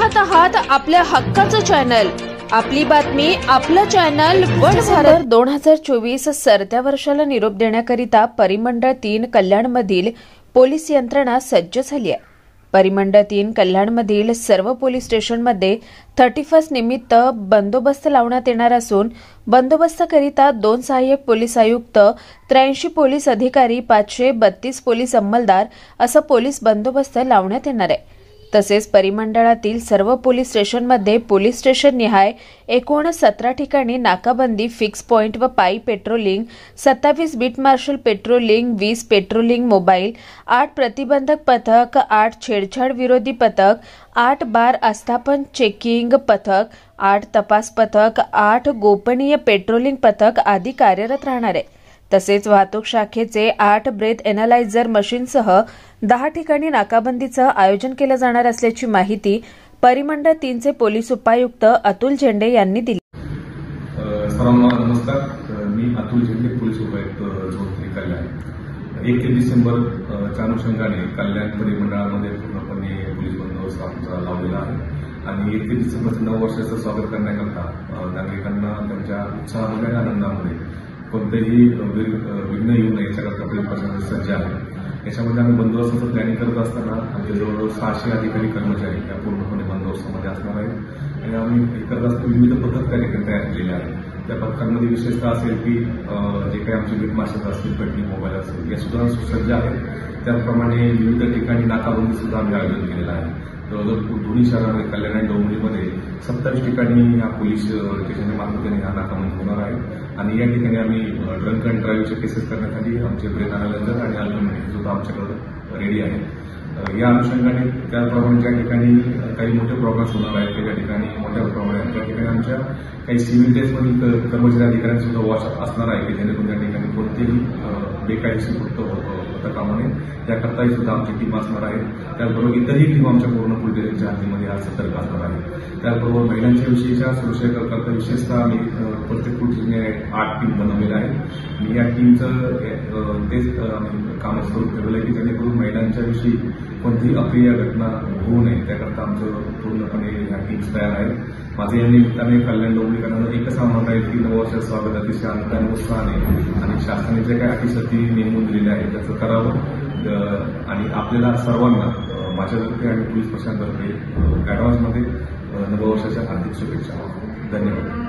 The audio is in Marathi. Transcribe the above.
पाहत आहात आपल्या हक्काचं चॅनल, आपली बातमी, आपलं चॅनल वन भारत. 2024 सरत्या वर्षाला निरोप देण्याकरिता परिमंडळ 3 कल्याणमधील पोलीस यंत्रणा सज्ज झाली आहे. परिमंडळ 3 कल्याणमधील सर्व पोलीस स्टेशनमध्ये 31 निमित्त बंदोबस्त लावण्यात येणार असून बंदोबस्ताकरिता 2 सहाय्यक पोलीस आयुक्त, 83 पोलीस अधिकारी, 532 पोलीस अंमलदार असं पोलीस बंदोबस्त लावण्यात येणार आहे. तसेच परिमंडळातील सर्व पोलीस स्टेशनमध्ये पोलीस स्टेशन निहाय एकूण 17 ठिकाणी नाकाबंदी, फिक्स पॉइंट व पायी patrolling, 27 beat marshal patrolling, 20 patrolling mobile, 8 प्रतिबंधक पथक, 8 छेडछाड विरोधी पथक, 8 बार आस्थापन चेकिंग पथक, 8 तपास पथक, 8 गोपनीय पेट्रोलिंग पथक आदी कार्यरत राहणार आहे. तसेच वाहतूक शाखेचे 8 ब्रेथ एनालायझर मशीनसह 10 ठिकाणी नाकाबंदीचं आयोजन केलं जाणार असल्याची माहिती परिमंडळ 3चे पोलीस उपायुक्त अतुल झेंडे यांनी दिली. सर्वांना नमस्कार. मी अतुल झेंडे, पोलीस उपायुक्त झोन 3 कल्याण. 1 डिसेंबरच्या अनुषंगाने कल्याण परिमंडळामध्ये पूर्णपणे पोलीस बंदोबस्त आमचा लावलेला आहे आणि 1 डिसेंबरच्या नववर्षाचं स्वागत करण्याकरता नागरिकांना त्यांच्या उत्साहामध्ये आणि आनंदामध्ये कोणतेही विघ्न येऊ नये याच्याकरता पोलीस प्रशासन सज्ज आहे. याच्यामध्ये आम्ही बंदोबस्ताचं प्लॅनिंग करत असताना आमचे जवळजवळ 600 अधिकारी कर्मचारी या पूर्णपणे बंदोबस्तामध्ये असणार आहेत आणि आम्ही हे करत असताना विविध पथक त्या ठिकाणी तयार केलेले आहेत. त्या पथकांमध्ये विशेषतः असेल की जे काही आमचे बीट मार्शल असतील, पेट्रोलिंग मोबाईल असेल, या सुद्धा सुसज्ज आहेत. त्याचप्रमाणे विविध ठिकाणी नाकाबंदी सुद्धा आम्ही आयोजन केलेलं आहे. जवळजवळ दोन्ही शहरामध्ये कल्याण आणि डोंबिवलीमध्ये 27 ठिकाणी या पोलीस स्टेशनच्या मार्फतीने हा नाकाबंदी होणार आहे आणि या ठिकाणी आम्ही ड्रंक अँड ड्राईव्हचे केसेस करण्यासाठी आमचे ब्रेथ अनालायझर आणि अल्कोहोल सुद्धा आमच्याकडे रेडी आहे. या अनुषंगाने त्याचप्रमाणे ज्या ठिकाणी काही मोठे प्रोग्राम्स होणार आहेत त्या ठिकाणी मोठ्या प्रमाणात त्या ठिकाणी आमच्या काही सिव्हिल ड्रेसमधील कर्मचारी अधिकाऱ्यांचा सुद्धा वॉच असणार आहे की जेणेकरून त्या ठिकाणी कोणतेही बेकायदेशीर कृत्य होता कामा नये याकरताही सुद्धा आमची टीम असणार आहे. त्याचबरोबर इतरही टीम आमच्या पूर्ण पोलीस स्टेशनच्या हद्दीमध्ये आज सतर्क असणार आहे. त्याचबरोबर महिलांच्या विषयीच्या सुरक्षेकरता विशेषतः आम्ही प्रत्येक पोलीस स्टेशनने 8 टीम बनवलेल्या आहेत आणि या टीमचं तेच काम स्वरूप ठेवलं आहे की जेणेकरून महिलांच्या विषयी कोणतीही अप्रिय घटना होऊ नये त्याकरता आमचं पूर्णपणे ह्या टीम्स तयार आहेत. माझे या निमित्ताने कल्याण डोंबिवलीकरांना एकच आव्हान आहे की नववर्षाचं स्वागत अतिशय आनंदाने उत्साहाने आणि शासनाने जे काही अटीशर्ती नेमून दिलेल्या आहेत त्याचं करावं आणि आपल्याला सर्वांना माझ्यातर्फे आणि पोलीस प्रशासनातर्फे ऍडव्हान्समध्ये नववर्षाच्या हार्दिक शुभेच्छा. धन्यवाद.